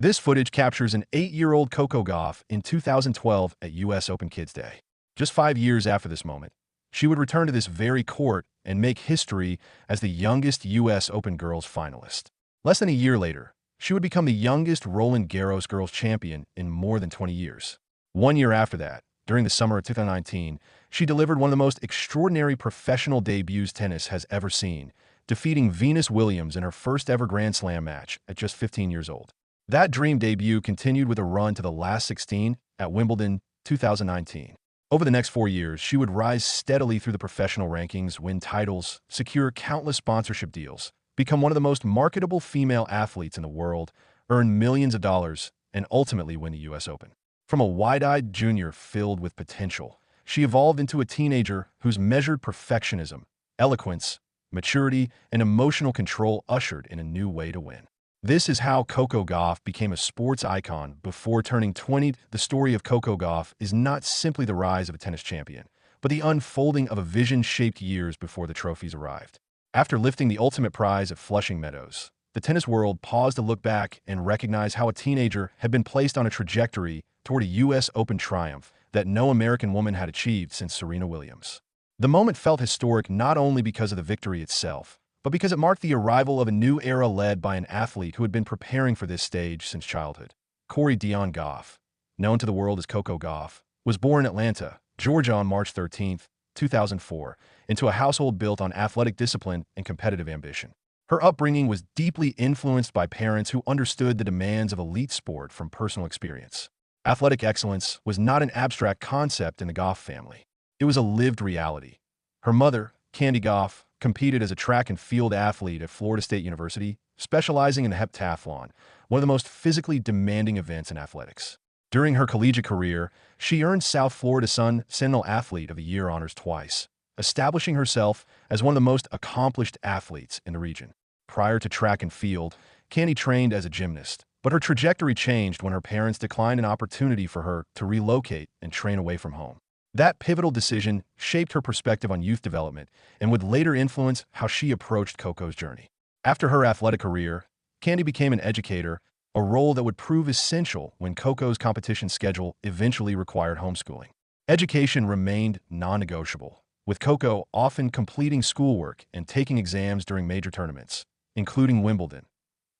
This footage captures an 8-year-old Coco Gauff in 2012 at US Open Kids Day. Just 5 years after this moment, she would return to this very court and make history as the youngest US Open girls finalist. Less than a year later, she would become the youngest Roland Garros girls champion in more than 20 years. 1 year after that, during the summer of 2019, she delivered one of the most extraordinary professional debuts tennis has ever seen, defeating Venus Williams in her first ever Grand Slam match at just 15 years old. That dream debut continued with a run to the last 16 at Wimbledon 2019. Over the next 4 years, she would rise steadily through the professional rankings, win titles, secure countless sponsorship deals, become one of the most marketable female athletes in the world, earn millions of dollars, and ultimately win the US Open. From a wide-eyed junior filled with potential, she evolved into a teenager whose measured perfectionism, eloquence, maturity, and emotional control ushered in a new way to win. This is how Coco Gauff became a sports icon before turning 20. The story of Coco Gauff is not simply the rise of a tennis champion, but the unfolding of a vision shaped years before the trophies arrived. After lifting the ultimate prize at Flushing Meadows, the tennis world paused to look back and recognize how a teenager had been placed on a trajectory toward a US Open triumph that no American woman had achieved since Serena Williams. The moment felt historic not only because of the victory itself, but because it marked the arrival of a new era led by an athlete who had been preparing for this stage since childhood. Corey Dion Gauff, known to the world as Coco Gauff, was born in Atlanta, Georgia on March 13, 2004, into a household built on athletic discipline and competitive ambition. Her upbringing was deeply influenced by parents who understood the demands of elite sport from personal experience. Athletic excellence was not an abstract concept in the Gauff family. It was a lived reality. Her mother, Candy Gauff, competed as a track and field athlete at Florida State University, specializing in heptathlon, one of the most physically demanding events in athletics. During her collegiate career, she earned South Florida Sun Sentinel Athlete of the Year honors twice, establishing herself as one of the most accomplished athletes in the region. Prior to track and field, Candy trained as a gymnast, but her trajectory changed when her parents declined an opportunity for her to relocate and train away from home. That pivotal decision shaped her perspective on youth development and would later influence how she approached Coco's journey. After her athletic career, Candy became an educator, a role that would prove essential when Coco's competition schedule eventually required homeschooling. Education remained non-negotiable, with Coco often completing schoolwork and taking exams during major tournaments, including Wimbledon.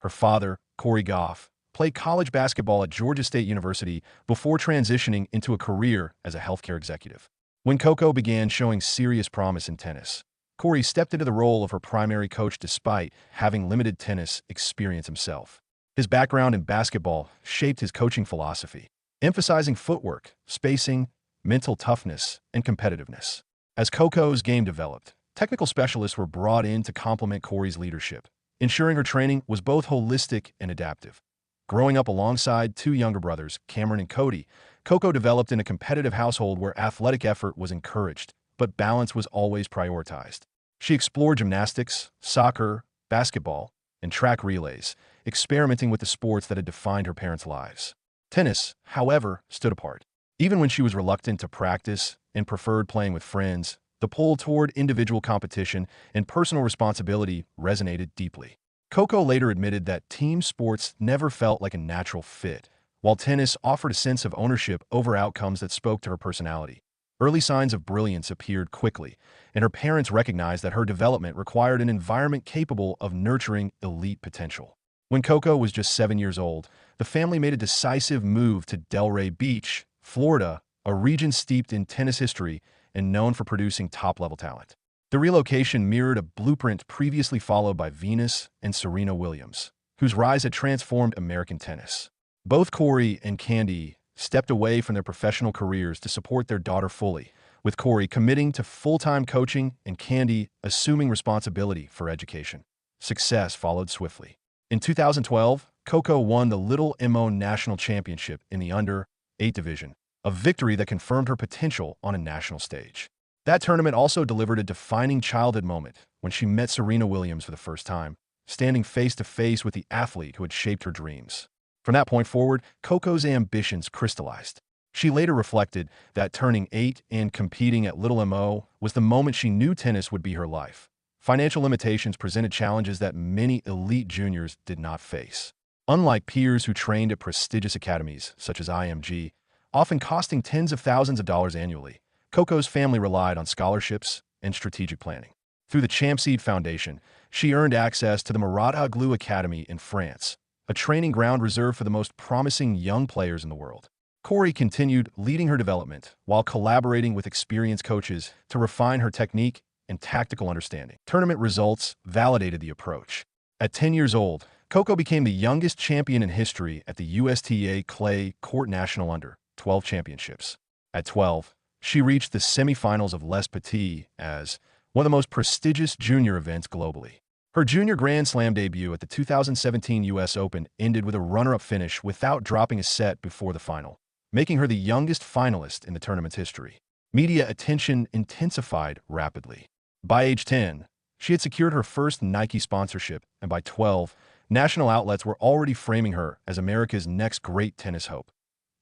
Her father, Corey Gauff, played college basketball at Georgia State University before transitioning into a career as a healthcare executive. When Coco began showing serious promise in tennis, Corey stepped into the role of her primary coach despite having limited tennis experience himself. His background in basketball shaped his coaching philosophy, emphasizing footwork, spacing, mental toughness, and competitiveness. As Coco's game developed, technical specialists were brought in to complement Corey's leadership, ensuring her training was both holistic and adaptive. Growing up alongside two younger brothers, Cameron and Cody, Coco developed in a competitive household where athletic effort was encouraged, but balance was always prioritized. She explored gymnastics, soccer, basketball, and track relays, experimenting with the sports that had defined her parents' lives. Tennis, however, stood apart. Even when she was reluctant to practice and preferred playing with friends, the pull toward individual competition and personal responsibility resonated deeply. Coco later admitted that team sports never felt like a natural fit, while tennis offered a sense of ownership over outcomes that spoke to her personality. Early signs of brilliance appeared quickly, and her parents recognized that her development required an environment capable of nurturing elite potential. When Coco was just 7 years old, the family made a decisive move to Delray Beach, Florida, a region steeped in tennis history and known for producing top-level talent. The relocation mirrored a blueprint previously followed by Venus and Serena Williams, whose rise had transformed American tennis. Both Corey and Candy stepped away from their professional careers to support their daughter fully, with Corey committing to full-time coaching and Candy assuming responsibility for education. Success followed swiftly. In 2012, Coco won the Little Mo National Championship in the under-8 division, a victory that confirmed her potential on a national stage. That tournament also delivered a defining childhood moment when she met Serena Williams for the first time, standing face-to-face with the athlete who had shaped her dreams. From that point forward, Coco's ambitions crystallized. She later reflected that turning 8 and competing at Little Mo was the moment she knew tennis would be her life. Financial limitations presented challenges that many elite juniors did not face. Unlike peers who trained at prestigious academies, such as IMG, often costing tens of thousands of dollars annually, Coco's family relied on scholarships and strategic planning. Through the Champseed Foundation, she earned access to the Murat Academy in France, a training ground reserved for the most promising young players in the world. Corey continued leading her development while collaborating with experienced coaches to refine her technique and tactical understanding. Tournament results validated the approach. At 10 years old, Coco became the youngest champion in history at the USTA Clay Court National Under-12 Championships. At 12, she reached the semifinals of Les Petits as one of the most prestigious junior events globally. Her junior Grand Slam debut at the 2017 US Open ended with a runner-up finish without dropping a set before the final, making her the youngest finalist in the tournament's history. Media attention intensified rapidly. By age 10, she had secured her first Nike sponsorship, and by 12, national outlets were already framing her as America's next great tennis hope.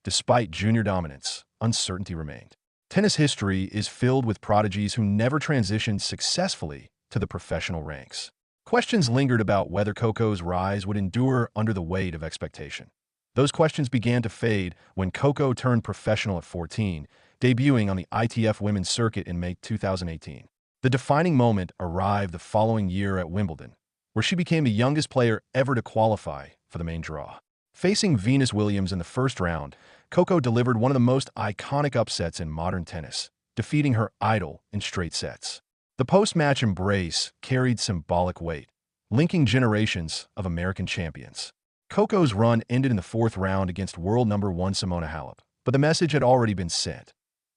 Despite junior dominance, uncertainty remained. Tennis history is filled with prodigies who never transitioned successfully to the professional ranks. Questions lingered about whether Coco's rise would endure under the weight of expectation. Those questions began to fade when Coco turned professional at 14, debuting on the ITF Women's Circuit in May 2018. The defining moment arrived the following year at Wimbledon, where she became the youngest player ever to qualify for the main draw. Facing Venus Williams in the first round, Coco delivered one of the most iconic upsets in modern tennis, defeating her idol in straight sets. The post-match embrace carried symbolic weight, linking generations of American champions. Coco's run ended in the fourth round against world number 1 Simona Halep, but the message had already been sent.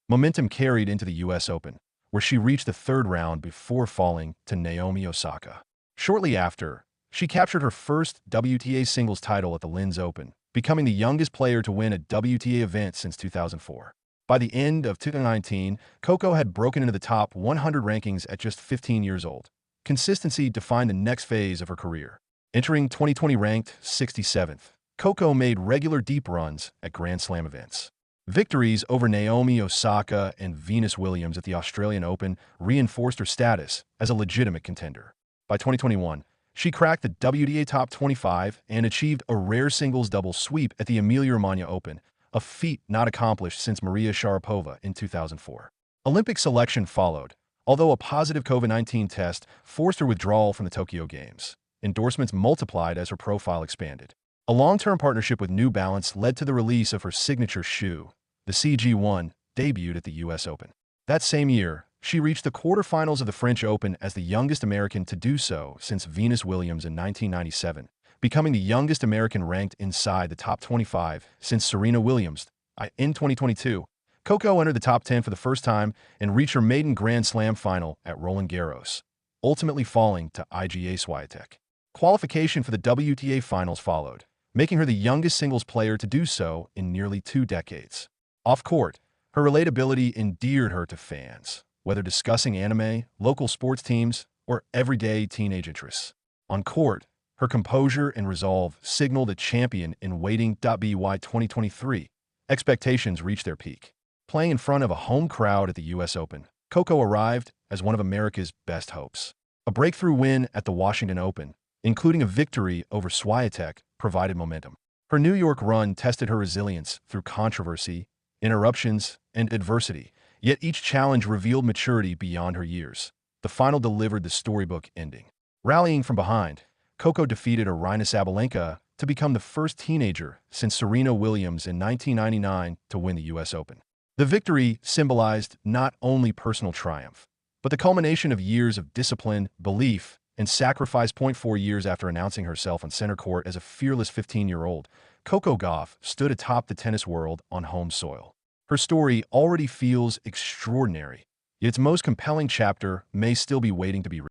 Momentum carried into the US Open, where she reached the third round before falling to Naomi Osaka. Shortly after, she captured her first WTA singles title at the Linz Open, becoming the youngest player to win a WTA event since 2004. By the end of 2019, Coco had broken into the top 100 rankings at just 15 years old. Consistency defined the next phase of her career. Entering 2020 ranked 67th, Coco made regular deep runs at Grand Slam events. Victories over Naomi Osaka and Venus Williams at the Australian Open reinforced her status as a legitimate contender. By 2021, she cracked the WTA Top 25 and achieved a rare singles double sweep at the Emilia-Romagna Open, a feat not accomplished since Maria Sharapova in 2004. Olympic selection followed, although a positive COVID-19 test forced her withdrawal from the Tokyo Games. Endorsements multiplied as her profile expanded. A long-term partnership with New Balance led to the release of her signature shoe. The CG1 debuted at the US Open. That same year, she reached the quarterfinals of the French Open as the youngest American to do so since Venus Williams in 1997, becoming the youngest American ranked inside the top 25 since Serena Williams. In 2022, Coco entered the top 10 for the first time and reached her maiden Grand Slam final at Roland Garros, ultimately falling to Iga Swiatek. Qualification for the WTA Finals followed, making her the youngest singles player to do so in nearly 2 decades. Off-court, her relatability endeared her to fans, whether discussing anime, local sports teams, or everyday teenage interests. On court, her composure and resolve signaled a champion in waiting. By 2023, expectations reached their peak. Playing in front of a home crowd at the US Open, Coco arrived as one of America's best hopes. A breakthrough win at the Washington Open, including a victory over Swiatek, provided momentum. Her New York run tested her resilience through controversy, interruptions, and adversity, yet each challenge revealed maturity beyond her years. The final delivered the storybook ending. Rallying from behind, Coco defeated Aryna Sabalenka to become the first teenager since Serena Williams in 1999 to win the US Open. The victory symbolized not only personal triumph, but the culmination of years of discipline, belief, and sacrifice. 4 years after announcing herself on center court as a fearless 15-year-old, Coco Gauff stood atop the tennis world on home soil. Her story already feels extraordinary, yet its most compelling chapter may still be waiting to be written.